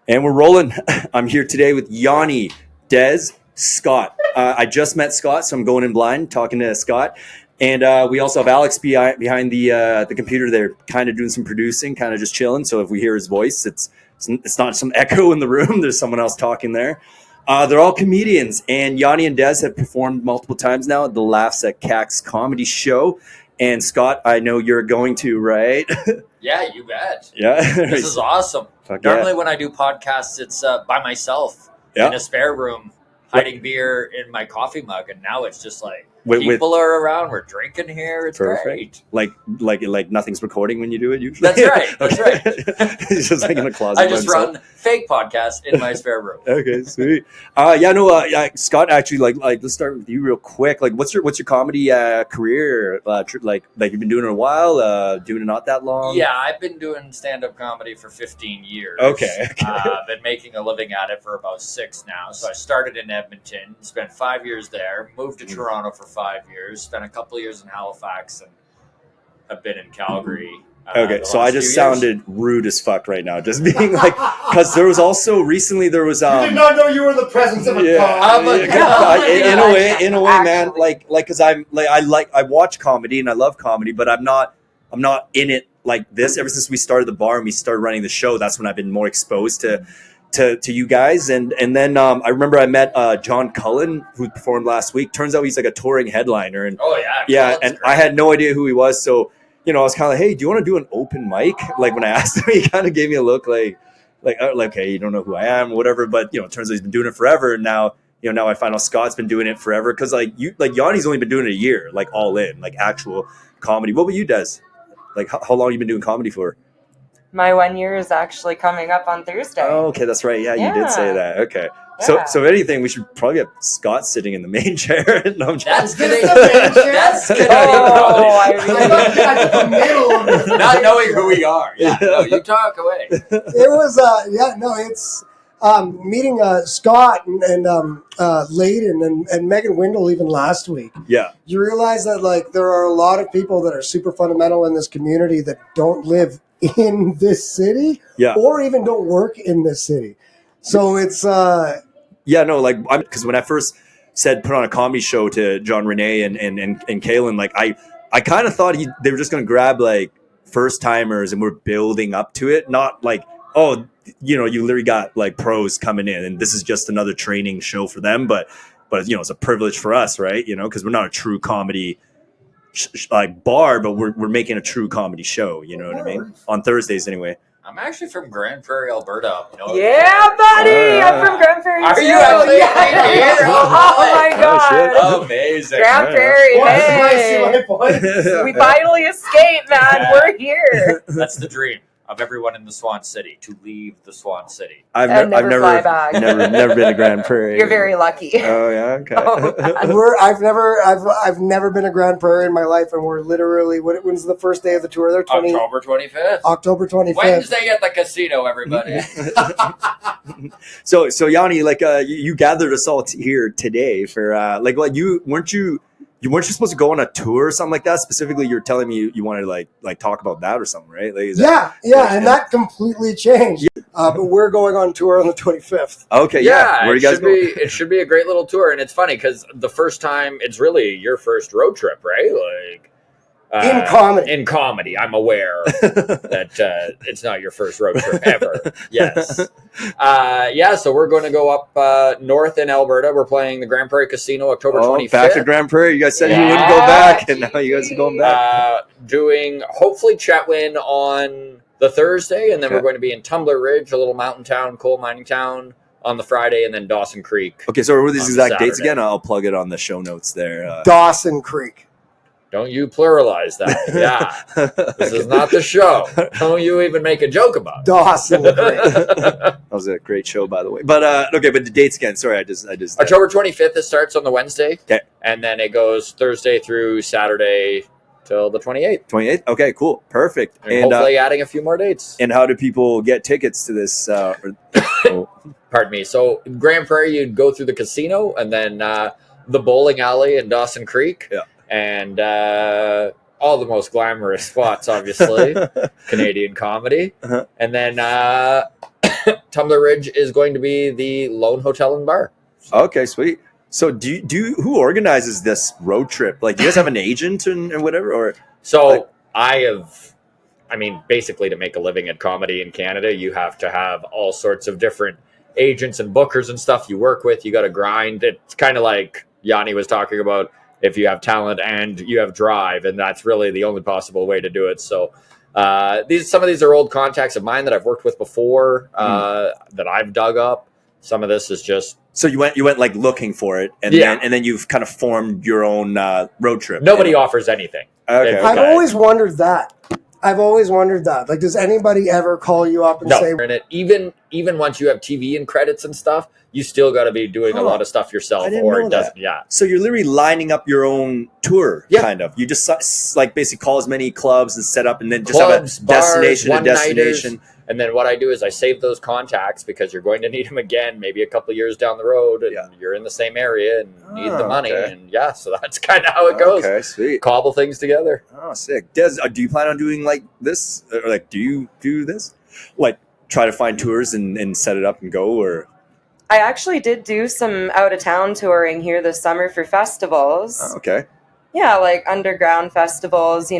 And we're rolling. I'm here today with Yianni, Dezz, Scott. I just met Scott, so I'm going in blind, talking to Scott. And we also have Alex behind the computer there, kind of doing some producing, kind of just chilling. So if we hear his voice, it's not some echo in the room. There's someone else talking there. They're all comedians, and Yianni and Dezz have performed multiple times now at the Laughs at Kaks comedy show. And Scott, I know you're going to, right? Yeah, you bet. Yeah. This is awesome. Fuck Normally yeah. when I do podcasts, it's by myself Yeah. in a spare room, hiding beer in my coffee mug. And now it's just like With- people are around. We're drinking here. It's great. Like nothing's recording when you do it usually. That's right. That's right. He's just like in a closet. I just run fake podcasts in my spare room. Okay, sweet. Scott, actually, like let's start with you real quick. Like, what's your comedy career? Like you've been doing it a while, doing it not that long. Yeah, I've been doing stand-up comedy for 15 years. Okay. Been making a living at it for about 6 now. So I started in Edmonton, spent 5 years there, moved to Toronto for 5 years, spent a couple of years in Halifax, and have been in Calgary. Okay, so I just sounded rude as fuck right now, just being like, because there was also recently there was You did not know you were in the presence of a god. In a way, man, like because I watch comedy and I love comedy, but I'm not in it like this. Ever since we started the bar and we started running the show, that's when I've been more exposed to you guys. And then I remember I met John Cullen, who performed last week. Turns out he's like a touring headliner, and Cullen's great. I had no idea who he was, so. I was kind of like, hey, do you want to do an open mic? Like when I asked him, he kind of gave me a look like, hey, you don't know who I am or whatever. But, it turns out he's been doing it forever. And now, now I find out Scott's been doing it forever. Cause Yianni's only been doing it a year, like all in, like actual comedy. What about you, Dezz? Like how long have you been doing comedy for? My 1 year is actually coming up on Thursday. Oh, okay. That's right. Yeah, you did say that. Okay. Yeah. So if anything, we should probably have Scott sitting in the main chair. No, I'm That's kidding. That's Canadian comedy. Not knowing who we are. Yeah, no, you talk away. It was it's meeting Scott and Layden and Megan Windle even last week. Yeah. You realize that like there are a lot of people that are super fundamental in this community that don't live in this city, or even don't work in this city. So it's because when I first said put on a comedy show to John Renee and Kaylin, like I kind of thought they were just gonna grab like first timers and we're building up to it, not like, oh, you literally got like pros coming in and this is just another training show for them, but it's a privilege for us, right? Because we're not a true comedy like bar, but we're making a true comedy show. You know what I mean? On Thursdays anyway. I'm actually from Grande Prairie, Alberta. Yeah, buddy! I'm from Grande Prairie. Are you actually here? Oh my god! Oh, amazing. Grande Prairie, hey! Hey. We finally escaped, man. We're here. That's the dream of everyone in the Swan City, to leave the Swan City. I've never fly back. never been to Grande Prairie. You're very lucky. Oh yeah, okay. I've never been to Grande Prairie in my life, and we're literally when's the first day of the tour? There, October 25th. October 25th. Wednesday at the casino, everybody. So Yianni, like you gathered us all here today for you weren't you supposed to go on a tour or something like that? Specifically, you're telling me you wanted to like talk about that or something, right? Like, that completely changed. But we're going on tour on the 25th. Okay, yeah. Where you guys going? It should be a great little tour, and it's funny because the first time it's really your first road trip, right? Like in comedy, I'm aware that it's not your first road trip ever. Yes, So we're going to go up north in Alberta. We're playing the Grande Prairie Casino October 25th. Back to Grande Prairie. You guys said you wouldn't go back, and now you guys are going back. Doing hopefully Chetwynd on the Thursday, and then we're going to be in Tumbler Ridge, a little mountain town, coal mining town, on the Friday, and then Dawson Creek. Okay, so what are these exact dates Saturday. again? I'll plug it on the show notes there. Dawson Creek. Don't you pluralize that. Yeah. This is not the show. Don't you even make a joke about it. Dawson Creek. That was a great show, by the way. But but the dates again. Sorry, I just October 25th, it starts on the Wednesday. Okay. And then it goes Thursday through Saturday till the 28th. 28th? Okay, cool. Perfect. And hopefully adding a few more dates. And how do people get tickets to this? Pardon me. So Grande Prairie, you'd go through the casino and then the bowling alley in Dawson Creek. Yeah. And all the most glamorous spots, obviously, Canadian comedy. Uh-huh. And then Tumbler Ridge is going to be the Lone Hotel and Bar. Okay, sweet. So who organizes this road trip? Like, do you guys have an agent and whatever? Or so basically to make a living at comedy in Canada, you have to have all sorts of different agents and bookers and stuff you work with. You got to grind. It's kind of like Yianni was talking about, if you have talent and you have drive, and that's really the only possible way to do it. So some of these are old contacts of mine that I've worked with before, that I've dug up. Some of this is just... So you went like looking for it, and then you've kind of formed your own road trip. Nobody offers anything. Okay. I've always wondered that. Like, does anybody ever call you up and say... And even once you have TV and credits and stuff, you still got to be doing a lot of stuff yourself. I didn't know that. Yeah. So you're literally lining up your own tour, kind of. You just like basically call as many clubs and set up, and then just have a destination. And then what I do is I save those contacts, because you're going to need them again, maybe a couple of years down the road, and you're in the same area and need the money. Okay. And so that's kind of how it goes. Okay, sweet. Cobble things together. Oh, sick. Dezz, do you plan on doing like this? Or like, do you do this? Like, try to find tours and set it up and go? Or I actually did do some out-of-town touring here this summer for festivals. Oh, okay. Yeah, like underground festivals,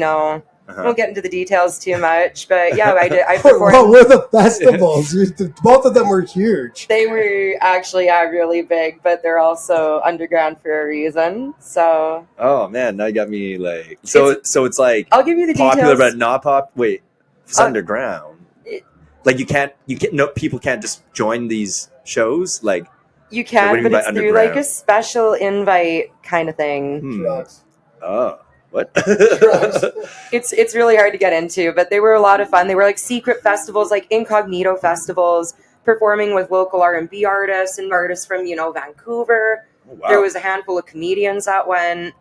I won't get into the details too much, but yeah, I did. I performed. What were the festivals? Both of them were huge. They were actually really big, but they're also underground for a reason. So. Oh man, now you got me like. So it's like. I'll give you the popular, details. but not pop. Wait, it's underground. Like people can't just join these shows. Like you can, but it's through like a special invite kind of thing. Oh. What? It's really hard to get into, but they were a lot of fun. They were like secret festivals, like incognito festivals, performing with local R&B artists and artists from Vancouver. Oh, wow. There was a handful of comedians that went.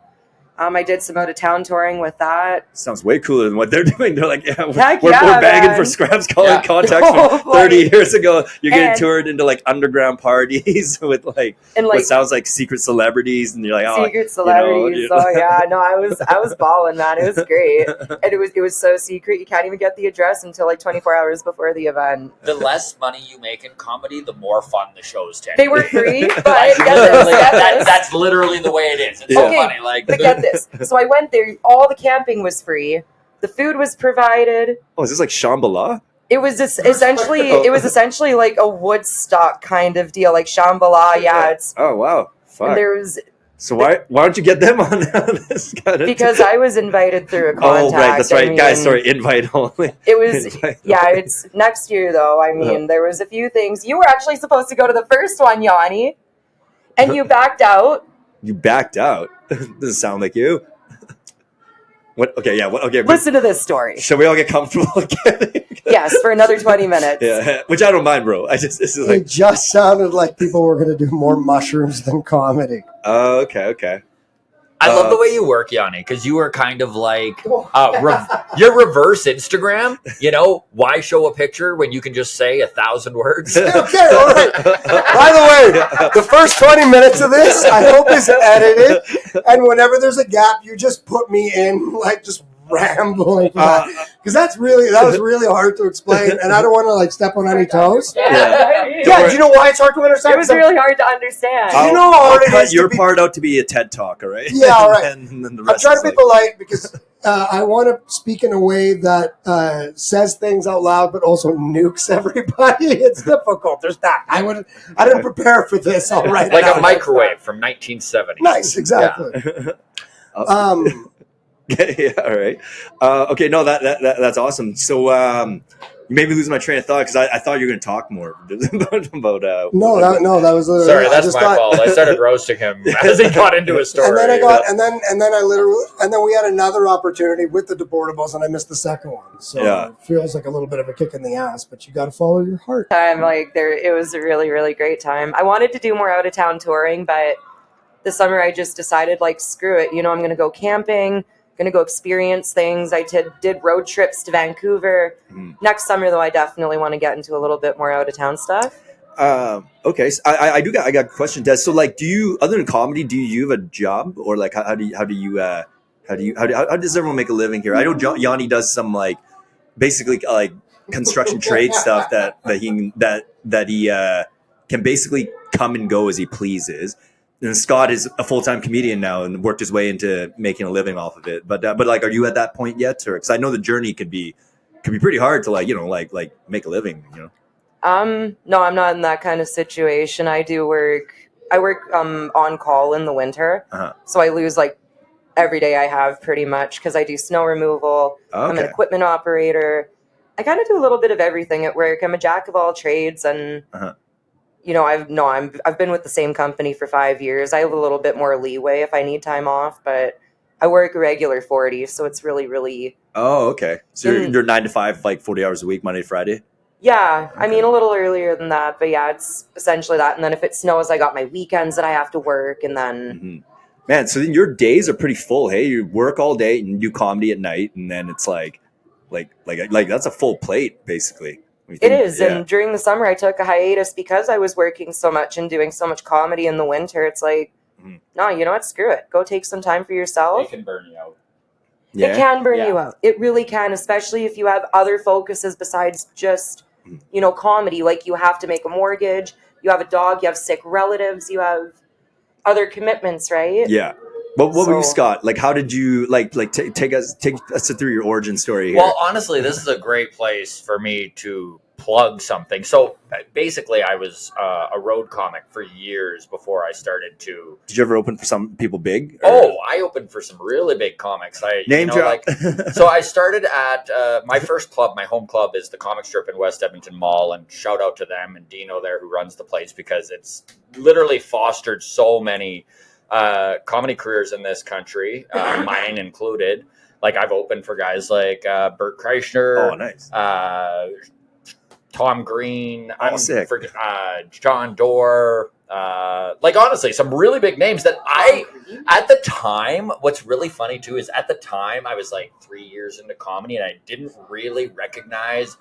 I did some out-of-town touring with that. Sounds way cooler than what they're doing. They're like, we're bagging for scraps, calling contacts from 30 years ago. You're getting toured into like underground parties with like what sounds like secret celebrities, and you're like, secret celebrities. I was balling, man. It was great, and it was so secret. You can't even get the address until like 24 hours before the event. The less money you make in comedy, the more fun the shows tend. They were free, but that's literally the way it is. It's so funny, like. This. So I went there. All the camping was free. The food was provided. Oh, is this like Shambhala? It was essentially like a Woodstock kind of deal, like Shambhala. Yeah, it's. Oh wow! Fuck. There was. So why don't you get them on this? Because I was invited through a contact. Oh right, that's right, guys. Sorry, invite only. It was it's next year though. I mean, there was a few things. You were actually supposed to go to the first one, Yianni, and you backed out. You backed out. Doesn't sound like you. What? Okay, yeah. Okay. Listen to this story. Shall we all get comfortable again? Yes, for another 20 minutes. Yeah, which I don't mind, bro. It just sounded like people were going to do more mushrooms than comedy. Oh, okay. I love the way you work, Yianni, because you are kind of like your reverse Instagram. Why show a picture when you can just say 1,000 words? Okay, all right. By the way, the first 20 minutes of this, I hope is edited. And whenever there's a gap, you just put me in, like, just rambling. Because that was really hard to explain. And I don't want to, like, step on any toes. Yeah, do you know why it's hard to understand? It was really hard to understand. I'll cut your part out to be a TED Talk, all right? Yeah, all right. And then the rest I'm trying to be polite because I want to speak in a way that says things out loud but also nukes everybody. It's difficult. There's that. I didn't prepare for this. All right, like a microwave from 1970. Nice, exactly. Yeah. Yeah, all right. Okay, no, that's awesome. So you made me lose my train of thought because I thought you were going to talk more about. No, that was literally. Sorry, that's my fault. I started roasting him as he got into his story. And then we had another opportunity with the deportables, and I missed the second one. So it feels like a little bit of a kick in the ass, but you got to follow your heart. It was a really, really great time. I wanted to do more out of town touring, but this summer I just decided, like, screw it. I'm going to go camping. Going to go experience things. I did road trips to Vancouver. Next summer, though, I definitely want to get into a little bit more out of town stuff. Okay, so I got a question, Dezz. So, like, other than comedy, do you have a job, or like how does everyone make a living here? I know Yianni does some like basically like construction trade stuff that he can basically come and go as he pleases. And Scott is a full-time comedian now and worked his way into making a living off of it. But like, are you at that point yet? Or because I know the journey could be pretty hard to like make a living. No, I'm not in that kind of situation. I work on call in the winter, so I lose like every day I have pretty much because I do snow removal. Okay. I'm an equipment operator. I kind of do a little bit of everything at work. I'm a jack of all trades, and I've been with the same company for 5 years. I have a little bit more leeway if I need time off, but I work a regular 40, so it's really, really. Oh, okay. So you're 9 to 5, like 40 hours a week, Monday to Friday. Yeah, Okay. I mean a little earlier than that, but yeah, it's essentially that. And then if it snows, I got my weekends that I have to work, and then. Mm-hmm. Man, so then your days are pretty full. Hey, you work all day and do comedy at night, and then it's like that's a full plate basically. It is, yeah. And during the summer, I took a hiatus because I was working so much and doing so much comedy in the winter. It's like, no, you know what? Screw it. Go take some time for yourself. It can burn you out. Yeah. It can burn you out. It really can, especially if you have other focuses besides just, comedy. Like you have to make a mortgage, you have a dog, you have sick relatives, you have other commitments, right? Yeah. But what were you, Scott? Like, how did you take us through your origin story here? Well, honestly, this is a great place for me to plug something. So basically, I was a road comic for years before I started to. Did you ever open for some people big? Oh, I opened for some really big comics. Name drop. So I started at my first club. My home club is the Comic Strip in West Edmonton Mall, and shout out to them and Dino there who runs the place because it's literally fostered so many comedy careers in this country, mine included. Like I've opened for guys like Bert Kreischer, oh nice, Tom Green, sick. John Doerr. Like honestly, some really big names that at the time. What's really funny too is at the time I was like 3 years into comedy and I didn't really recognize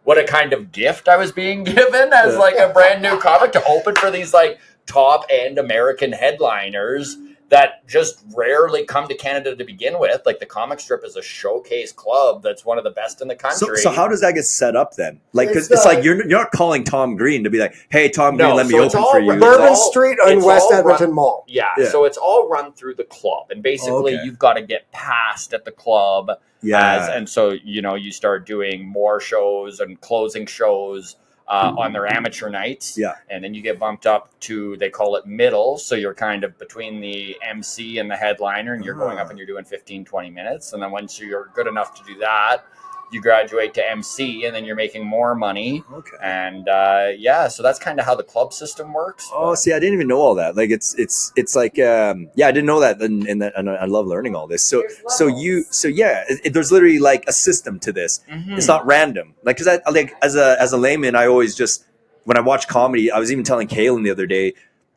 what a kind of gift I was being given as like a brand new comic to open for these like top end American headliners that just rarely come to Canada to begin with. Like the Comic Strip is a showcase club that's one of the best in the country. So how does that get set up then? Like, because it's like you're not calling Tom Green to be like, hey, Tom Green, let me open for you. Bourbon Street on West Edmonton Mall. Yeah, so it's all run through the club. And basically you've got to get passed at the club. Yeah. And so, you start doing more shows and closing shows on their amateur nights. Yeah. And then you get bumped up to, they call it middle. So you're kind of between the MC and the headliner and you're going up and you're doing 15, 20 minutes. And then once you're good enough to do that, you graduate to MC and then you're making more money. Okay. And so that's kind of how the club system works. Oh, see, I didn't even know all that. Like it's like I didn't know that, and I love learning all this. So there's literally like a system to this. Mm-hmm. It's not random. Like because I like as a layman, I always just when I watch comedy, I was even telling Kaylin the other day,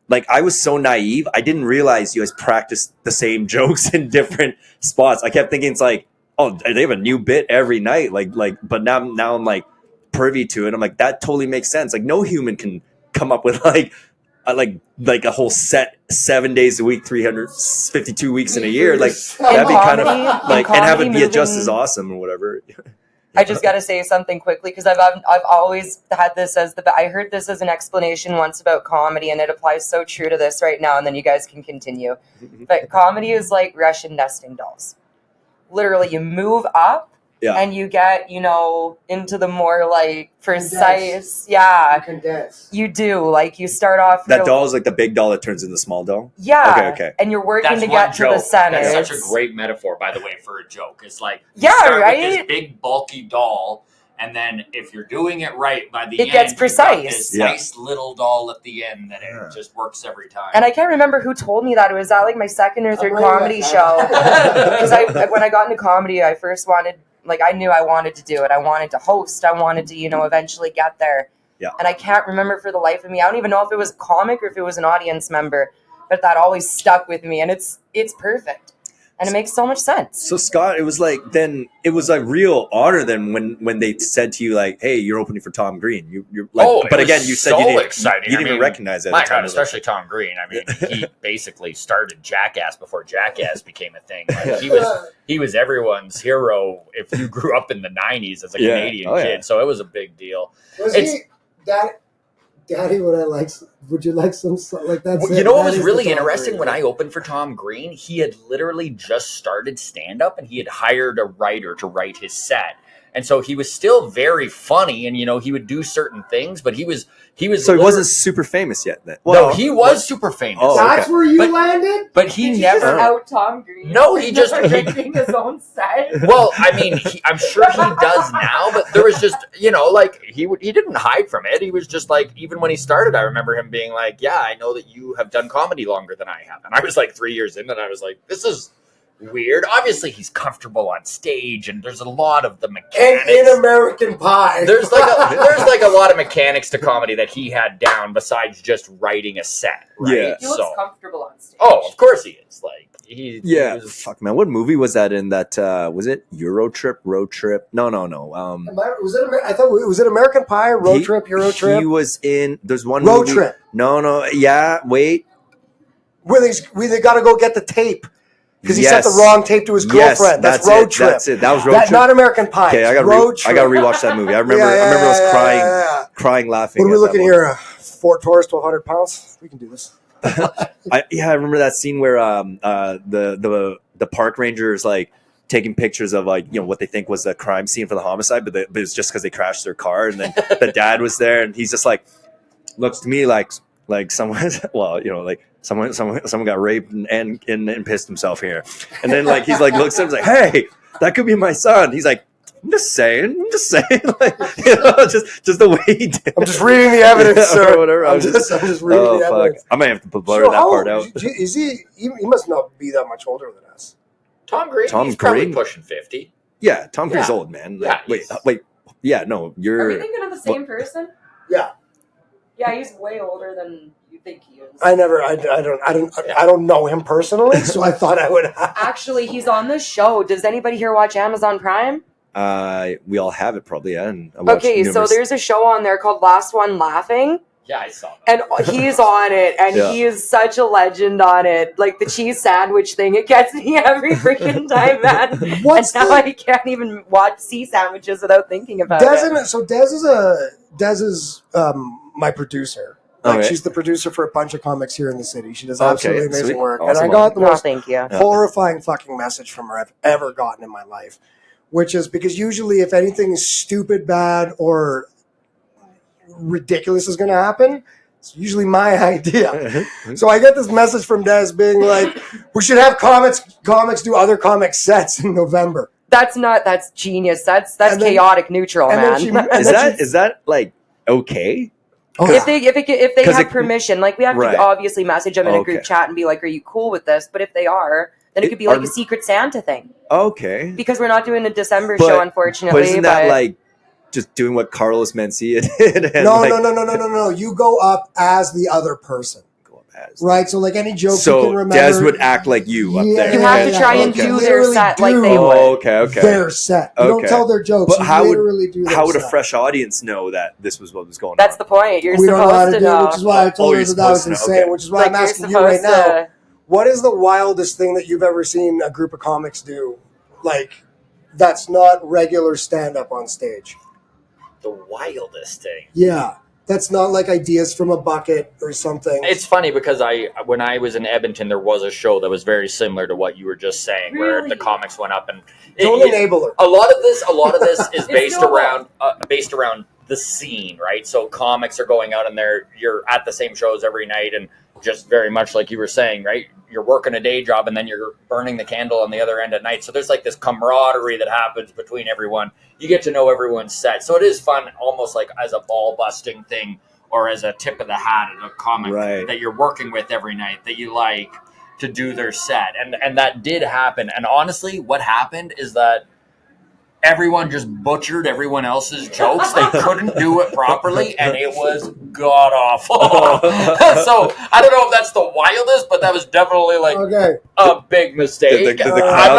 like I was so naive, I didn't realize you guys practiced the same jokes in different spots. I kept thinking it's like, oh, they have a new bit every night, but now I'm like privy to it. I'm like, that totally makes sense. Like no human can come up with like a whole set 7 days a week, 352 weeks in a year. Like that'd be kind of like, and have it be just as awesome or whatever. I just got to say something quickly because I've always had this as I heard this as an explanation once about comedy, and it applies so true to this right now. And then you guys can continue. But comedy is like Russian nesting dolls. Literally, you move up and you get, into the more like precise. Condense. You do. Like you start off. That doll is like the big doll that turns into the small doll? Yeah. Okay. And you're working to get to the center. That's such a great metaphor, by the way, for a joke. It's like, right? With this big, bulky doll. And then if you're doing it right, by the end, it gets precise. This nice little doll at the end that it just works every time. And I can't remember who told me that. It was at like my second or third comedy show. Because when I got into comedy, I first wanted, I knew I wanted to do it. I wanted to host. I wanted to, eventually get there. Yeah. And I can't remember for the life of me. I don't even know if it was a comic or if it was an audience member. But that always stuck with me. And it's perfect. And it makes so much sense. So Scott, it was like then it was a real honor then when they said to you like, "Hey, you're opening for Tom Green." You're like, but again, you said so you didn't, exciting. you didn't even recognize it. My God, especially Tom Green. I mean, he basically started Jackass before Jackass became a thing. Like, he was everyone's hero if you grew up in the '90s as a Canadian kid. So it was a big deal. Was he Daddy, would you like some like that? You know what was really interesting when I opened for Tom Green? He had literally just started stand-up and he had hired a writer to write his set. And so he was still very funny and, he would do certain things, but he was. So he wasn't super famous yet then? Well, no, he was super famous. Oh, that's where you landed? But he Did never. Just out Tom Green. No, he just. Drinking his own set. Well, I mean, I'm sure he does now, but there was just, like he didn't hide from it. He was just like, even when he started, I remember him being like, yeah, I know that you have done comedy longer than I have. And I was like 3 years in and I was like, this is weird. Obviously, he's comfortable on stage, and there's a lot of the mechanics. And in American Pie, there's like a lot of mechanics to comedy that he had down besides just writing a set. Right? Yeah, he looks comfortable on stage. Oh, of course he is. Like he was, fuck man, what movie was that in? That was it Road Trip? No. Was it? I thought was it American Pie? Road Trip, Euro Trip. He was in. There's one Road movie. Trip. No. Yeah, wait. Where they got to go get the tape. Because he sent the wrong tape to his girlfriend. That's Road Trip. That's it. That was Road Trip. Not American Pie. Okay, I got to rewatch that movie. I remember I was crying, laughing. What are we looking here? Ford Taurus, 1,200 pounds. We can do this. I remember that scene where the park rangers like taking pictures of like what they think was the crime scene for the homicide, but it was just because they crashed their car, and then the dad was there, and he's just like looks to me like someone someone got raped and pissed himself here, and then like he's like looks at him like, hey, that could be my son. He's like, I'm just saying, like, just the way he did. I'm just reading the evidence, sir. Or whatever. I'm just reading the evidence. I might have to blur that part out. Is he must not be that much older than us. Tom Green. He's probably pushing 50. Yeah, Tom Green's old, man. Like, wait. Yeah, no, you're. Are we thinking of the same person? Yeah. Yeah, he's way older than you think he is. I don't know him personally, so I thought I would. Actually, he's on the show. Does anybody here watch Amazon Prime? We all have it probably, yeah. And so there's a show on there called Last One Laughing. Yeah, I saw that. And he's on it, and he is such a legend on it. Like the cheese sandwich thing, it gets me every freaking time, man. I can't even see sandwiches without thinking about it. So Dezz is my producer. She's the producer for a bunch of comics here in the city. She does absolutely amazing work. Awesome. And I got the most thank you. horrifying fucking message from her I've ever gotten in my life, which is because usually if anything is stupid, bad, or ridiculous is going to happen, it's usually my idea. So I get this message from Dezz being like, we should have comics do other comic sets in November. That's genius. That's chaotic neutral, man. Is that like okay? If they have permission, like we have to obviously message them in a group chat and be like, are you cool with this? But if they are, then it could be like a Secret Santa thing. Okay. Because we're not doing a December show, unfortunately. But isn't that like just doing what Carlos Mencia did? No. You go up as the other person. Right, so like any joke you can remember. Dezz would act like you up there. You have to try and do their set like they would. Okay. Their set. You don't tell their jokes. But how would a fresh audience know that this was what was going on? That's the point. You're supposed to know. Which is why I told her that was insane. Which is why I'm asking you right now. What is the wildest thing that you've ever seen a group of comics do? Like, that's not regular stand-up on stage. The wildest thing. Yeah. That's not like ideas from a bucket or something. It's funny because when I was in Edmonton, there was a show that was very similar to what you were just saying, where the comics went up and don't enable her. A lot of this is based around the scene, right? So comics are going out and you're at the same shows every night, and just very much like you were saying, right? You're working a day job and then you're burning the candle on the other end at night. So there's like this camaraderie that happens between everyone. You get to know everyone's set. So it is fun, almost like as a ball busting thing or as a tip of the hat at a comic that you're working with every night that you like to do their set. And that did happen. And honestly, what happened is that everyone just butchered everyone else's jokes. They couldn't do it properly, and it was god awful. So I don't know if that's the wildest, but that was definitely like a big mistake. I'm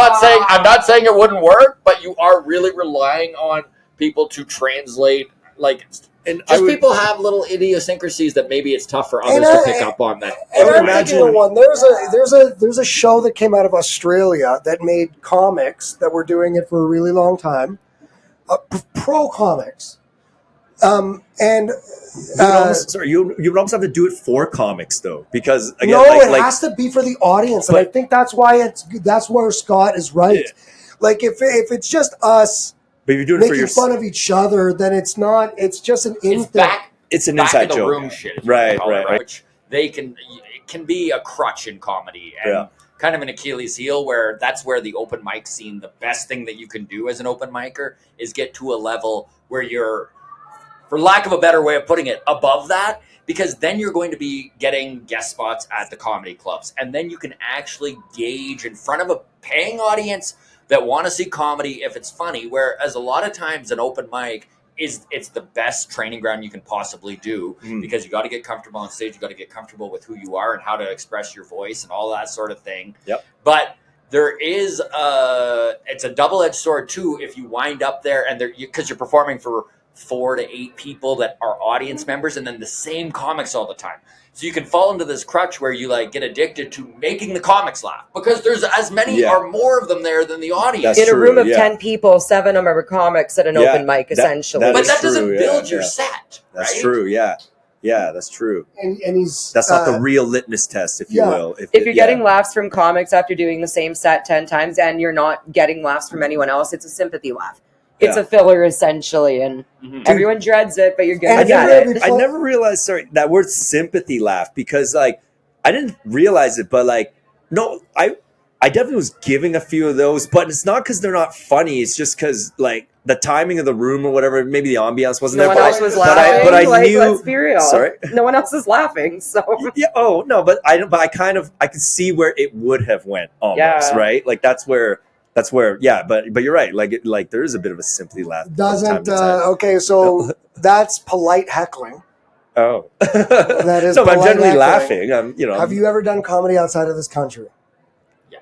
not saying it wouldn't work, but you are really relying on people to translate. Like, and people have little idiosyncrasies that maybe it's tough for others to pick up on. That. And I'm thinking of one. There's a show that came out of Australia that made comics that were doing it for a really long time, pro comics, and you would almost have to do it for comics though, because again, it has to be for the audience, and I think that's why that's where Scott is right. Yeah. Like if it's just us. But if you're doing making it for fun of each other, then it's not. It's just an it's an inside joke, room shit, right? Which it can be a crutch in comedy and kind of an Achilles heel, where that's where the open mic scene. The best thing that you can do as an open micer is get to a level where you're, for lack of a better way of putting it, above that. Because then you're going to be getting guest spots at the comedy clubs, and then you can actually gauge in front of a paying audience that want to see comedy if it's funny, whereas a lot of times an open mic it's the best training ground you can possibly do, because you got to get comfortable on stage, you got to get comfortable with who you are and how to express your voice and all that sort of thing. Yep. But there is it's a double-edged sword too if you wind up there and because you're performing for 4 to 8 people that are audience members, and then the same comics all the time. So you can fall into this crutch where you get addicted to making the comics laugh, because there's as many or more of them there than the audience. In a room of 10 people, 7 of them are comics at an open mic, essentially. But that doesn't build your set. That's right? true. Yeah, that's true. And that's not the real litmus test, if you will. If you're getting laughs from comics after doing the same set 10 times, and you're not getting laughs from anyone else, it's a sympathy laugh. It's a filler, essentially, and everyone dreads it, but you're going to get it. I never realized, that word sympathy laugh, because, I didn't realize it, but, no, I definitely was giving a few of those, but it's not because they're not funny. It's just because, the timing of the room or whatever, maybe the ambiance wasn't there. No one else was laughing. But I knew. Let's be real. Sorry? No one else is laughing, so. Yeah, but I could see where it would have went almost, right? That's where, but you're right. There is a bit of a sympathy laugh. Okay, so that's polite heckling. Oh, that is. So I'm generally laughing. Have you ever done comedy outside of this country? Yeah.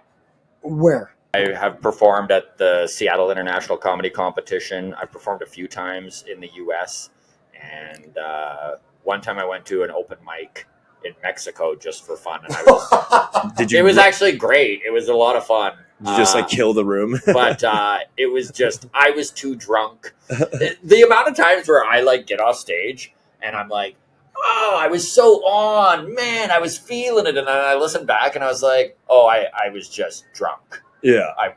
Where? I have performed at the Seattle International Comedy Competition. I've performed a few times in the U.S. And one time I went to an open mic in Mexico just for fun. And it was actually great. It was a lot of fun. You just kill the room. But it was just, I was too drunk. The amount of times where I get off stage and I'm like, oh, I was so on, man, I was feeling it. And then I listened back and I was like, oh, I was just drunk. Yeah. I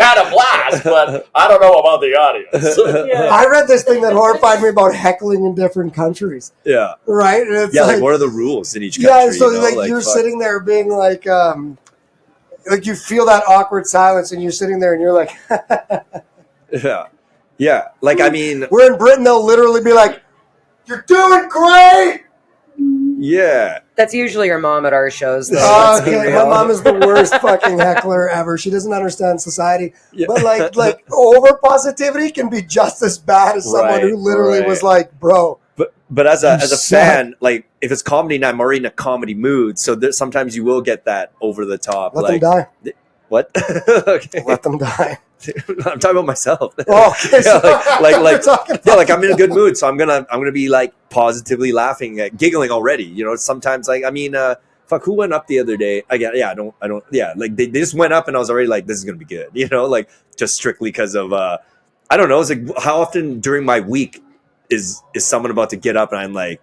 had a blast, but I don't know about the audience. I read this thing that horrified me about heckling in different countries. Yeah. Right? And it's what are the rules in each country? Yeah, so you're sitting there being you feel that awkward silence and you're sitting there and you're like... Yeah. I mean... We're in Britain, they'll literally be like, you're doing great! Yeah. That's usually your mom at our shows, though. My mom is the worst fucking heckler ever. She doesn't understand society. Yeah. But over positivity can be just as bad as someone who literally was like, bro. But as a fan, if it's comedy night, I'm already in a comedy mood. So sometimes you will get that over the top. Let them die. What? Okay. Let them die. I'm talking about myself. Oh, okay. I'm in a good mood, so I'm gonna be positively laughing, giggling already. Sometimes who went up the other day? I don't. They just went up, and I was already like, this is gonna be good. Just strictly because of I don't know. It's how often during my week is someone about to get up, and I'm like,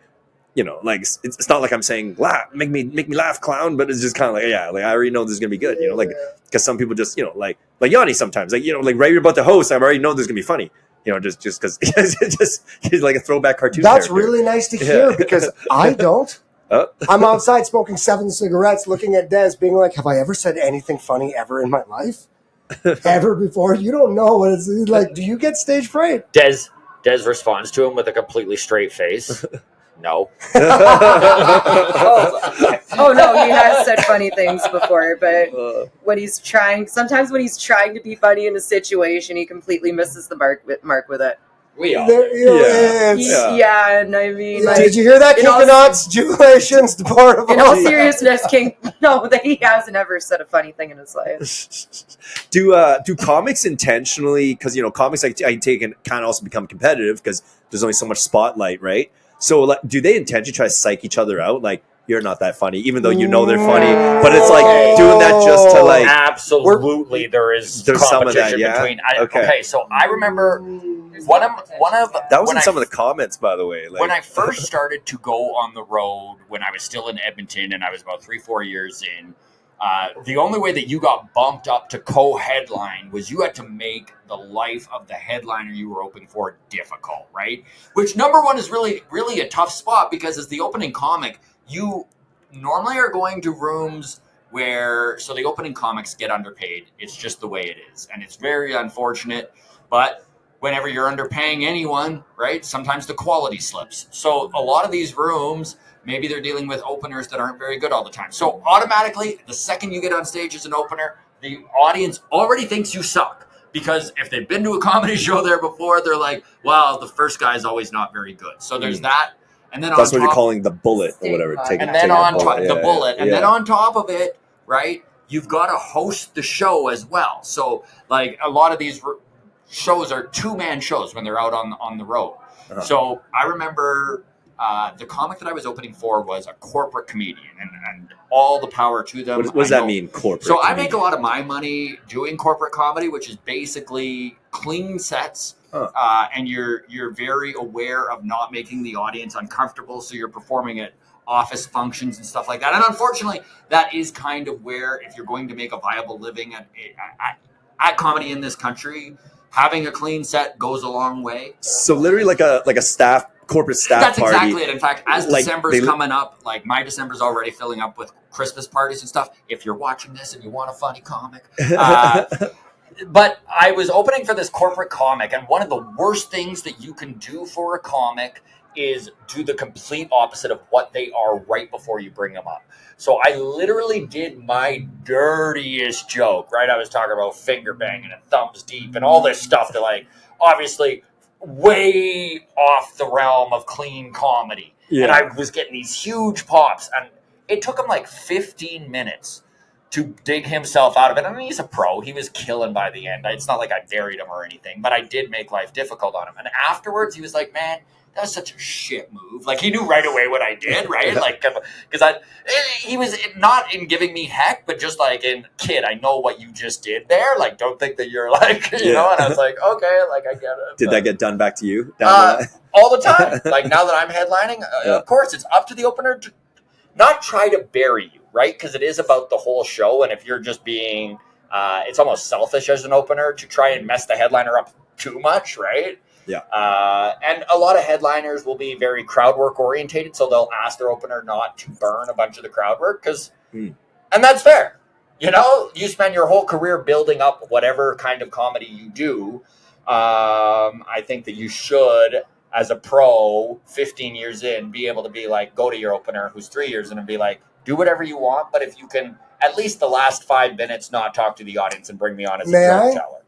it's not like I'm saying laugh, make me laugh, clown, but it's just kind of I already know this is gonna be good. Because some people just like Yianni sometimes right you're about to host, I already know this is gonna be funny. Just because he's like a throwback cartoon. That's character. really nice to hear because I don't. I'm outside smoking 7 cigarettes, looking at Dezz, being like, "Have I ever said anything funny ever in my life? Ever before?" You don't know what it's like. Do you get stage fright? Dezz responds to him with a completely straight face. No. Oh no, he has said funny things before, but sometimes when he's trying to be funny in a situation, he completely misses the mark with it. We all. Yeah, and I mean, like, did you hear that, Kinkanauts? Jubilations to part of in all seriousness, King. No, that he hasn't ever said a funny thing in his life. Do comics intentionally? Because comics I take and kind of also become competitive because there's only so much spotlight, right? So like, do they intentionally try to psych each other out? Like, you're not that funny, even though you know they're funny, but it's like doing that just to like. Absolutely, there's competition some of that, yeah? between. Okay, so I remember one of that was in some of the comments, by the way. Like, when I first started to go on the road, when I was still in Edmonton, and I was about 3-4 years in. The only way that you got bumped up to co-headline was you had to make the life of the headliner you were opening for difficult, right? Which number one is really, really a tough spot because as the opening comic, you normally are going to rooms so the opening comics get underpaid. It's just the way it is. And it's very unfortunate, but whenever you're underpaying anyone, right, sometimes the quality slips. So a lot of these rooms, maybe they're dealing with openers that aren't very good all the time. So automatically, the second you get on stage as an opener, the audience already thinks you suck. Because if they've been to a comedy show there before, they're like, wow, the first guy is always not very good. So there's that. And then that's what you're calling the bullet or whatever. And then on top the bullet. And then on top of it, right, you've got to host the show as well. So like a lot of these shows are 2-man shows when they're out on the road. Uh-huh. So I remember the comic that I was opening for was a corporate comedian, and all the power to them. What does that mean, corporate? So comedian? I make a lot of my money doing corporate comedy, which is basically clean sets, and you're very aware of not making the audience uncomfortable. So you're performing at office functions and stuff like that. And unfortunately, that is kind of where, if you're going to make a viable living at comedy in this country, having a clean set goes a long way. So literally like a corporate staff That's party. Exactly it. In fact, as December's coming up, like my December's already filling up with Christmas parties and stuff. If you're watching this and you want a funny comic. But I was opening for this corporate comic, and one of the worst things that you can do for a comic is do the complete opposite of what they are right before you bring them up. So I literally did my dirtiest joke, right? I was talking about finger banging and thumbs deep and all this stuff that, like, obviously way off the realm of clean comedy. Yeah. And I was getting these huge pops, and it took him like 15 minutes to dig himself out of it. I mean, he's a pro. He was killing by the end. It's not like I buried him or anything, but I did make life difficult on him. And afterwards, he was like, man, that was such a shit move. Like, he knew right away what I did, right? Like, because he was not in giving me heck, but just like in, kid, I know what you just did there. Like, don't think that you're like, you know? And I was like, okay, like, I get it. Did that get done back to you? All the time. Like, now that I'm headlining, of course, it's up to the opener to not try to bury you, right? Because it is about the whole show. And if you're just being, it's almost selfish as an opener to try and mess the headliner up too much, right? Yeah. And a lot of headliners will be very crowd work orientated, so they'll ask their opener not to burn a bunch of the crowd work, and that's fair. You know, you spend your whole career building up whatever kind of comedy you do. I think that you should, as a pro, 15 years in, be able to be like, go to your opener who's 3 years in and be like, do whatever you want, but if you can at least the last 5 minutes not talk to the audience and bring me on as a joke teller.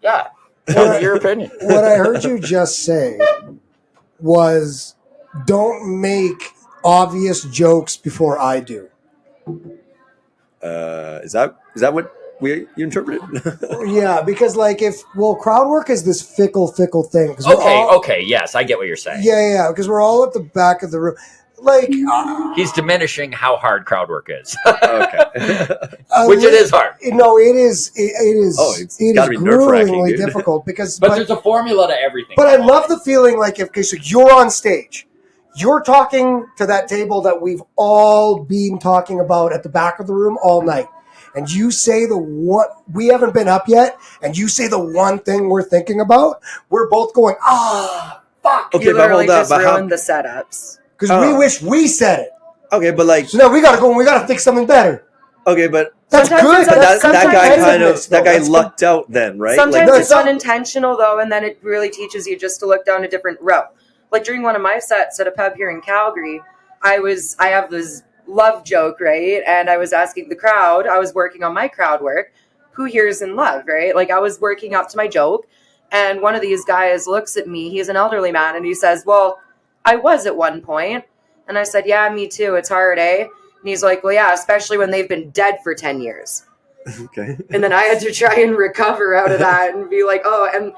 Yeah. Tell your opinion. What I heard you just say was, don't make obvious jokes before I do. Is that what you interpreted? Yeah, because like crowd work is this fickle thing. Okay, yes, I get what you're saying. Yeah, because we're all at the back of the room. Like he's diminishing how hard crowd work is. Okay, which it is hard. No, it is. It is. Oh, it's it gotta is be nerve-wracking, gruelingly dude. difficult because. But there's a formula to everything. But I love the feeling like so you're on stage, you're talking to that table that we've all been talking about at the back of the room all night, and you say we haven't been up yet, and you say the one thing we're thinking about. We're both going, fuck. Okay, you literally but hold just ruined the setups. Because we wish we said it. Okay, but like, so now we gotta go and we gotta think something better. Okay, but that's good. That guy lucked out then, right? Sometimes it's unintentional though, and then it really teaches you just to look down a different route. like during one of my sets at a pub here in Calgary, I have this love joke, right? And I was asking the crowd, I was working on my crowd work, who here's in love, right? Like I was working up to my joke, and one of these guys looks at me, he's an elderly man, and he says, well, I was at one point. And I said, yeah, me too. It's hard, eh? And he's like, well, yeah, especially when they've been dead for 10 years. Okay. And then I had to try and recover out of that and be like, oh, and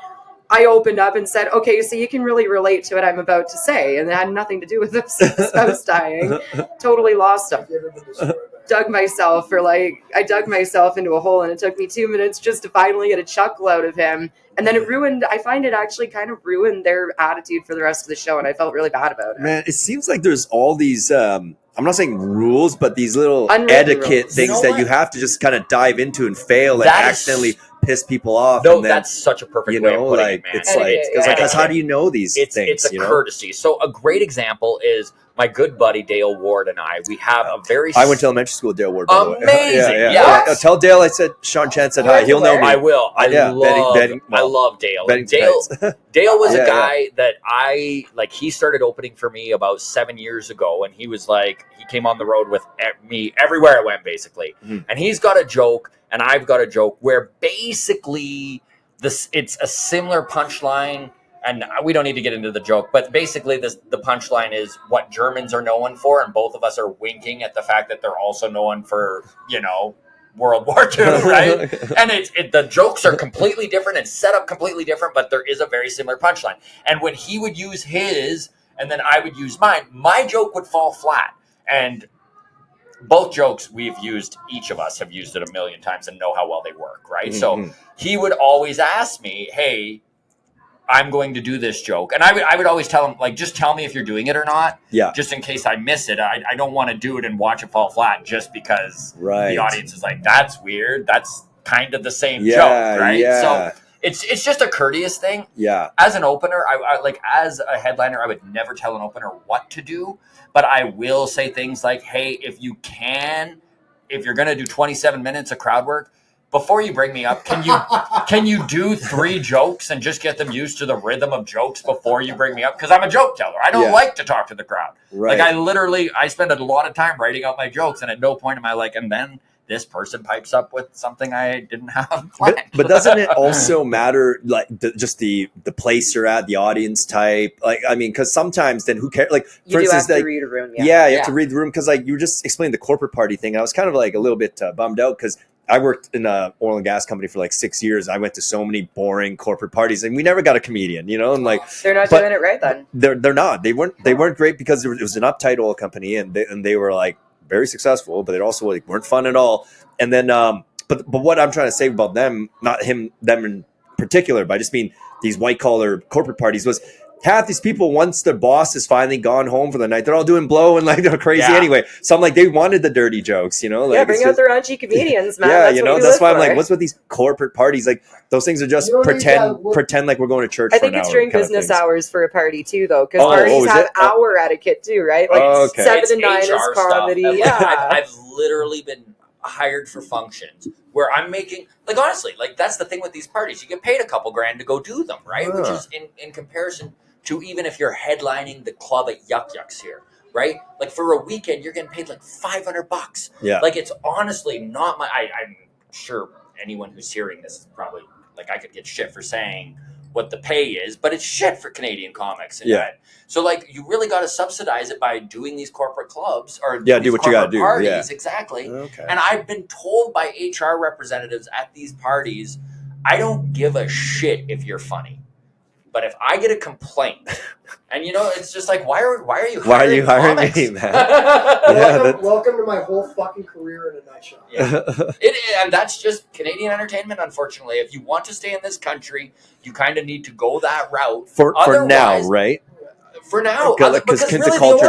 I opened up and said, okay, so you can really relate to what I'm about to say. And it had nothing to do with the spouse dying. Totally lost him. I dug myself into a hole, and it took me 2 minutes just to finally get a chuckle out of him. And then I find it actually kind of ruined their attitude for the rest of the show, and I felt really bad about it. Man, it seems like there's all these, I'm not saying rules, but these little Unwritten etiquette rules. things You know that what? you have to just kind of dive into and fail and That is- accidentally piss people off. No, and then, that's such a perfect you way know, of putting like, it, man. it's like, Etiquette, because yeah. like, how do you know these It's things, a you know? courtesy. So a great example is my good buddy Dale Ward and I. We have a very I went to elementary school with Dale Ward, by the way. Amazing, Yeah. yeah. Tell Dale I said Sean Chan said hi. He'll know me. I will. I Yeah, love Dale. Bennington Dale Heights. Dale was Yeah, a guy that I like. He started opening for me about 7 years ago, and he was like, he came on the road with me everywhere I went, basically. Mhm. And he's got a joke, and I've got a joke where basically it's a similar punchline. And we don't need to get into the joke, but basically the punchline is what Germans are known for, and both of us are winking at the fact that they're also known for, World War II, right? And the jokes are completely different and set up completely different, but there is a very similar punchline. And when he would use his, and then I would use mine, my joke would fall flat. And both jokes each of us have used it a million times and know how well they work, right? Mm-hmm. So he would always ask me, hey, I'm going to do this joke. And I would always tell him, like, just tell me if you're doing it or not. Yeah. Just in case I miss it. I don't want to do it and watch it fall flat just because Right. the audience is like, that's weird. That's kind of the same Yeah, joke, right? yeah. So it's just a courteous thing. Yeah. As an opener, as a headliner, I would never tell an opener what to do. But I will say things like, hey, if you're going to do 27 minutes of crowd work, before you bring me up, can you do 3 jokes and just get them used to the rhythm of jokes before you bring me up? Because I'm a joke teller. I don't like to talk to the crowd. Right. Like I spend a lot of time writing out my jokes, and at no point am I like, and then this person pipes up with something I didn't have planned. But doesn't it also matter, like just the place you're at, the audience type? Like, I mean, because sometimes then who cares? Like, You for do instance, have to like, read a room. yeah, you have to read the room because, like, you just explained the corporate party thing. I was kind of like a little bit bummed out because I worked in a oil and gas company for like 6 years. I went to so many boring corporate parties, and we never got a comedian, and like They're not doing it right then. they're not. They weren't great because it was an uptight oil company, and they were like very successful, but they also like weren't fun at all. And then, but what I'm trying to say about them, not them in particular, but I just mean these white collar corporate parties was. Half these people, once their boss has finally gone home for the night, they're all doing blow and like they're crazy anyway. So I'm like, they wanted the dirty jokes, Like, yeah, bring out the raunchy comedians, man. Yeah, that's why I'm like, for. what's with these corporate parties? Like, those things are just You don't need pretend like we're going to church. I for think an it's hour during kind of business things. hours for a party too, though, because Oh, parties is have it? hour etiquette too, right? Like Okay. 7 It's to 9 is HR comedy. stuff. Yeah, I've literally been hired for functions where I'm making, like, honestly, like, that's the thing with these parties. You get paid a couple grand to go do them, right? Which is in comparison to even if you're headlining the club at Yuck Yucks here, right? Like, for a weekend, you're getting paid like $500. Yeah. Like, it's honestly not I'm sure anyone who's hearing this is probably, like, I could get shit for saying what the pay is, but it's shit for Canadian comics. So, like, you really got to subsidize it by doing these corporate clubs or do these what you got to corporate do. parties. Yeah. Exactly. Okay. And I've been told by HR representatives at these parties, I don't give a shit if you're funny. But if I get a complaint, and it's just like, why are you hiring comics? me, man? Welcome to my whole fucking career in a nutshell. Yeah. And that's just Canadian entertainment, unfortunately. If you want to stay in this country, you kind of need to go that route. for now, right? For now. Because really the culture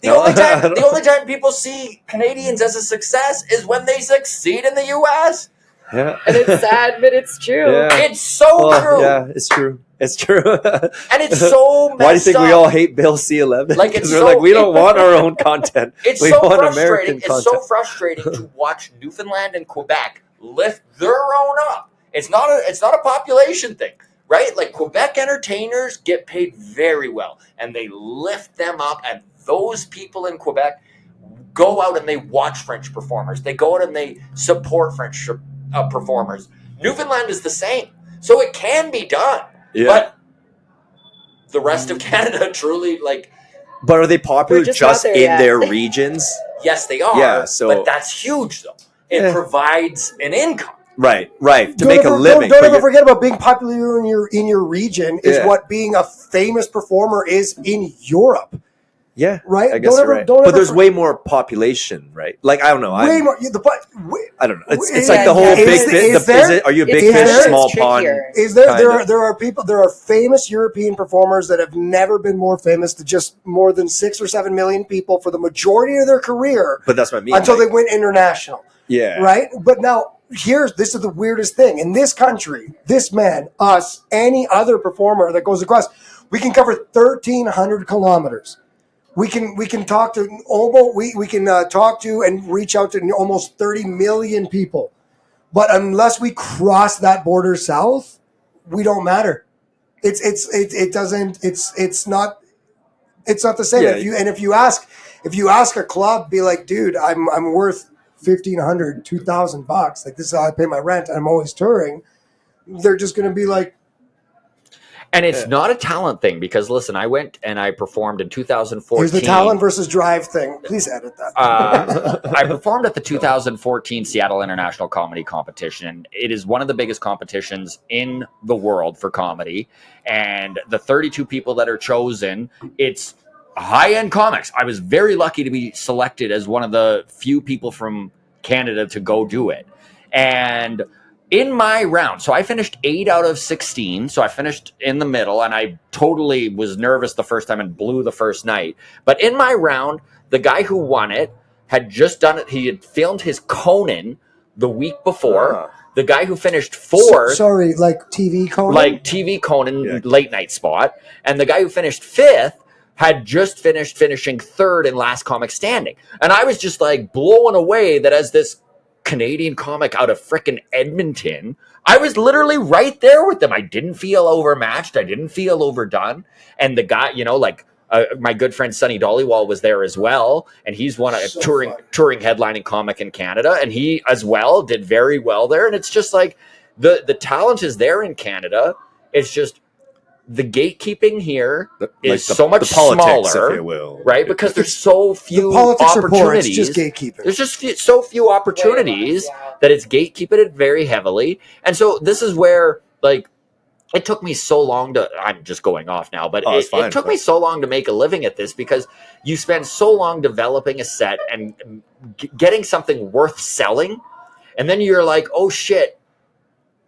the only time people see Canadians as a success is when they succeed in the U.S. Yeah. and it's sad, but it's true. Yeah. It's so true. Yeah, it's true. It's true. And it's so messed Why do you think we up. all hate Bill C-11? Like, Because it's we're like, we don't want our own content. It's we so want frustrating. American It's content. so frustrating to watch Newfoundland and Quebec lift their own up. It's not a population thing. right? Like Quebec entertainers get paid very well, and they lift them up, and those people in Quebec go out and they watch French performers. They go out and they support French performers. Newfoundland is the same. So it can be done. Yeah. But the rest of Canada truly, like... But are they popular We're just not there in yet. their regions? Yes, they are. Yeah, so- but that's huge, though. It provides an income. Right. To make a living. Don't but ever you're- forget about being popular in your region is Yeah. what being a famous performer is in Europe. Yeah, Right? I guess Don't you're ever- right. don't But ever there's for- way more population, right? Like, I don't know. Way more. I don't know. It's Is- like the whole is- big is fish. there- Are you a It's big fish, there- small it's pond? trickier. Is there Kinda. there are famous European performers that have never been more famous to just more than 6 or 7 million people for the majority of their career But that's what I mean. until like, they went international. yeah. Right? But now this is the weirdest thing. In this country, this man, us, any other performer that goes across, we can cover 1,300 kilometers. We can talk to we can talk to and reach out to almost 30 million people. But unless we cross that border south, we don't matter. It's not the same. Yeah. If you ask a club, be like, dude, I'm worth $1,500, $2,000. Like, this is how I pay my rent. And I'm always touring. They're just going to be like, And it's not a talent thing because, listen, I went and I performed in 2014. here's the talent versus drive thing. Please edit that. I performed at the 2014 Seattle International Comedy Competition. It is one of the biggest competitions in the world for comedy. And the 32 people that are chosen, it's high-end comics. I was very lucky to be selected as one of the few people from Canada to go do it. And in my round, so I finished 8 out of 16, so I finished in the middle, and I totally was nervous the first time and blew the first night. But in my round, the guy who won it had just done it. He had filmed his Conan the week before. The guy who finished fourth... Sorry, like TV Conan? Like TV Conan late night spot. And the guy who finished fifth had just finished finishing third in Last Comic Standing. And I was just like blown away that as this Canadian comic out of frickin' Edmonton, I was literally right there with them. I didn't feel overmatched. I didn't feel overdone. And the guy, my good friend Sonny Dollywall was there as well, and he's one of touring headlining comic in Canada, and he as well did very well there. And it's just like the talent is there in Canada. It's just the gatekeeping here is so much politics, smaller, if you will, right? Because there's so few the politics are poor. opportunities. It's just gatekeeping. There's just so few opportunities that it's gatekeeping it very heavily. And so this is where, like, it took me so long to, I'm just going off now, but it took me so long to make a living at this because you spend so long developing a set and getting something worth selling. And then you're like, oh shit,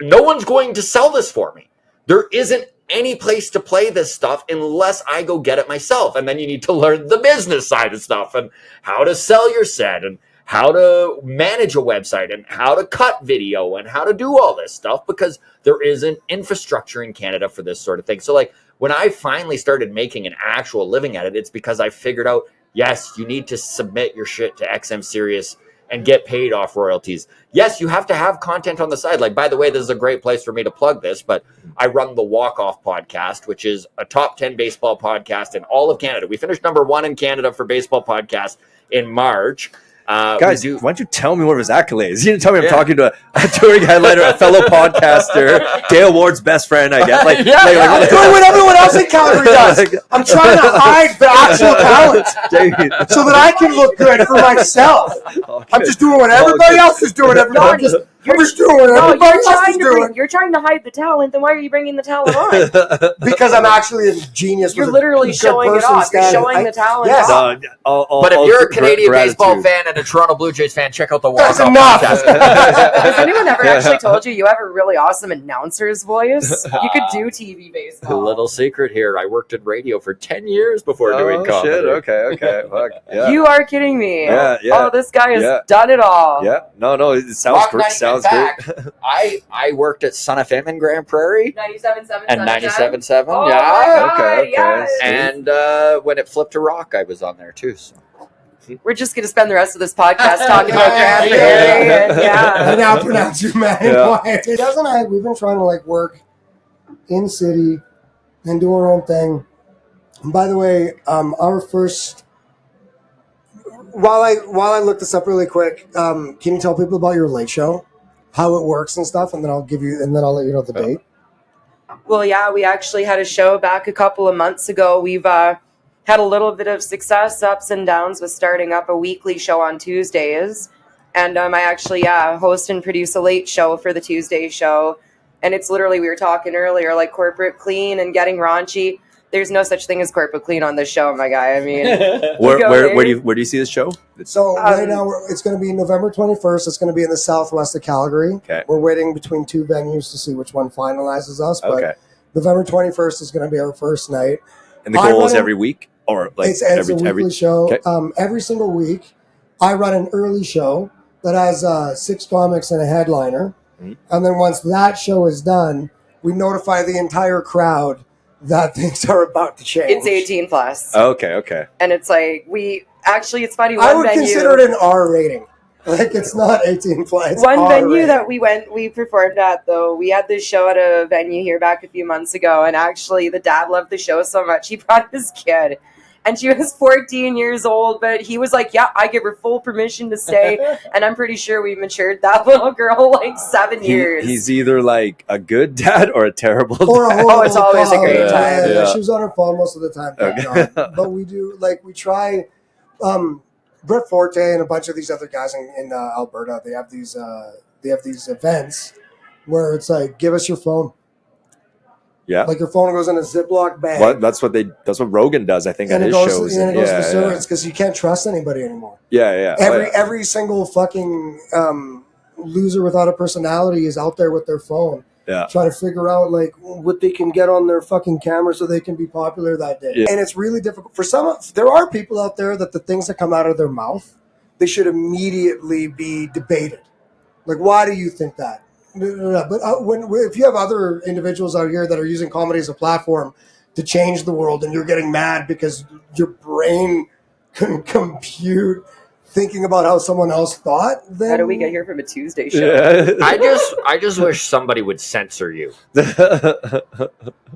no one's going to sell this for me. There isn't any place to play this stuff unless I go get it myself. And then you need to learn the business side of stuff and how to sell your set and how to manage a website and how to cut video and how to do all this stuff because there isn't infrastructure in Canada for this sort of thing. So like when I finally started making an actual living at it, it's because I figured out, yes, you need to submit your shit to XM Sirius and get paid off royalties. Yes, you have to have content on the side. Like, by the way, this is a great place for me to plug this, but I run the Walk Off podcast, which is a top 10 baseball podcast in all of Canada. We finished number 1 in Canada for baseball podcast in March. Guys, why don't you tell me one of his accolades? You didn't tell me I'm talking to a touring headliner, a fellow podcaster, Dale Ward's best friend, I guess. I'm doing what everyone else in Calgary does. I'm trying to hide the actual talent so that I can look good for myself. I'm just doing what everybody else is doing. I'm just doing what everybody else is doing. You're trying to hide the talent, then why are you bringing the talent on? Because I'm actually a genius. You're literally showing it off. You're showing the talent off. But if you're a Canadian baseball fan and a Toronto Blue Jays fan, check out the Walk Off podcast. Has anyone ever actually told you have a really awesome announcer's voice? You could do TV baseball. A little secret here. I worked in radio for 10 years before doing comedy. Shit. Okay. Fuck. Yeah. You are kidding me. Yeah. Oh, this guy has done it all. Yeah. No. It sounds great. Sounds great. I worked at Son FM in Grande Prairie. 97.7 and 97.7. Oh yeah. my God, Okay. yes. And when it flipped to rock, I was on there too. So. We're just going to spend the rest of this podcast talking about Grande Prairie. I now pronounce you man. We've been trying to work in city and do our own thing. And by the way, our first. While I look this up really quick, can you tell people about your late show, how it works and stuff, and then I'll let you know the date. Well, yeah, we actually had a show back a couple of months ago. We've had a little bit of success, ups and downs with starting up a weekly show on Tuesdays. And I actually, host and produce a late show for the Tuesday show. And it's literally, we were talking earlier, like corporate clean and getting raunchy. There's no such thing as corporate clean on this show, my guy. I mean, where do you see this show? So right now it's going to be November 21st. It's going to be in the southwest of Calgary. Okay. We're waiting between two venues to see which one finalizes us. But November 21st is going to be our first night. And the goal is every week, or like it's a weekly show. Okay. Every single week, I run an early show that has 6 comics and a headliner, and then once that show is done, we notify the entire crowd that things are about to change. It's 18 plus. Okay. And it's like, it's funny. I would consider it an R rating. Like, it's not 18 plus. One venue that we performed at, though, we had this show at a venue here back a few months ago, and actually the dad loved the show so much, he brought his kid. And she was 14 years old, but he was like, yeah, I give her full permission to stay. And I'm pretty sure we matured that little girl like 7 years. He's either like a good dad or a terrible dad. It's always a great time. Yeah. She was on her phone most of the time. Okay. But we do, we try, Brett Forte and a bunch of these other guys in Alberta, they have these events where it's like, give us your phone. Yeah, like your phone goes in a Ziploc bag. What? That's what Rogan does, I think, on his shows. And it goes to servers because you can't trust anybody anymore. Yeah. Every single fucking loser without a personality is out there with their phone. Yeah. Trying to figure out like what they can get on their fucking camera so they can be popular that day. Yeah. And it's really difficult for some. There are people out there that the things that come out of their mouth, they should immediately be debated. Like, why do you think that? No. But if you have other individuals out here that are using comedy as a platform to change the world, and you're getting mad because your brain couldn't compute thinking about how someone else thought, then how do we get here from a Tuesday show? Yeah. I just wish somebody would censor you.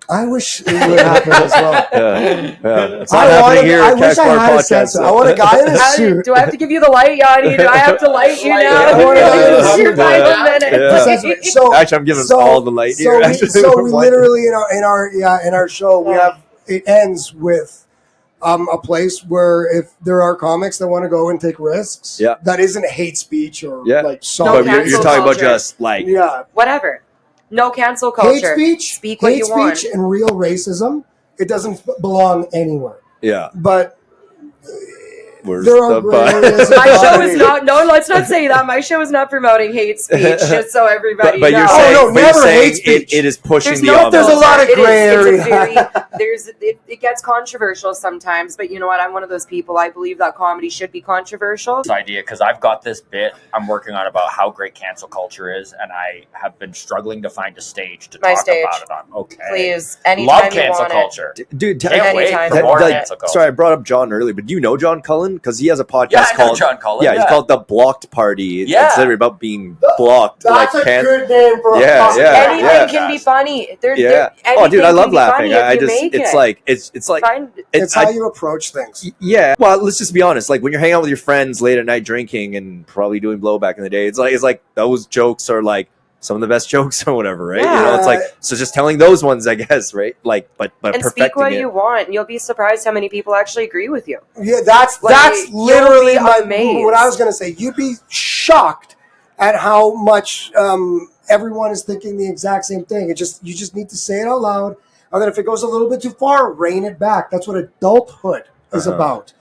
I wish it would happen as well. Yeah. It's not happening here. I wish I had a censor. I want a guy in a suit. Do I have to give you the light, Yianni? Do I have to light you now? Your final minute. So, actually, I'm giving all the light here. So we literally in our show it ends with a place where if there are comics that want to go and take risks, that isn't hate speech or like but you're talking about just like whatever. No cancel culture. Hate speech, speak what you want. And real racism, it doesn't belong anywhere. Yeah, but where's there are gray areas. My show is not. No, let's not say that. My show is not promoting hate speech. Just so everybody but knows. You're saying, never hate speech. It is pushing there's the no, envelope. There's a lot of gray area. It gets controversial sometimes, but you know what? I'm one of those people. I believe that comedy should be controversial. This idea, because I've got this bit I'm working on about how great cancel culture is, and I have been struggling to find a stage to talk about it on. Okay, please, anytime love you cancel want culture, dude. Can't wait for more cancel culture. Sorry, I brought up John earlier, but do you know John Cullen? Because he has a podcast called John Cullen. Yeah, it's called The Blocked Party. It's literally about being blocked. That's a good name for a podcast. Anything can be funny. Oh, dude, I love laughing. It's how you approach things. Yeah. Well, let's just be honest. Like when you're hanging out with your friends late at night drinking and probably doing blow back in the day, it's like those jokes are like some of the best jokes or whatever, right? Yeah. You know, it's like so just telling those ones, I guess, right? Like, but and perfecting speak what it. you want, and you'll be surprised how many people actually agree with you. Yeah, that's literally what I was going to say. You'd be shocked at how much everyone is thinking the exact same thing. You just need to say it out loud, and then if it goes a little bit too far, rein it back. That's what adulthood is about,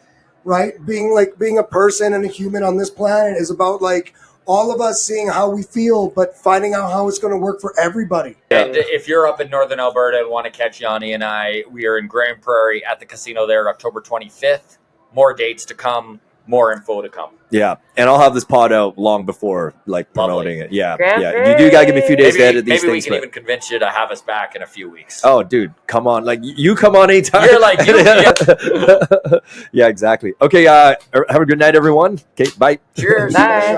right? Being a person and a human on this planet is about like all of us seeing how we feel, but finding out how it's going to work for everybody. And if you're up in northern Alberta and want to catch Yianni and I, we are in Grande Prairie at the casino there October 25th. More dates to come, more info to come. Yeah, and I'll have this pod out long before like promoting it. Yeah, Grand You do gotta give me a few days to edit these things. Maybe we can but... even convince you to have us back in a few weeks. Oh, dude, come on! Like you come on anytime. You're like you. Yeah, exactly. Okay, have a good night, everyone. Okay, bye. Cheers. Bye.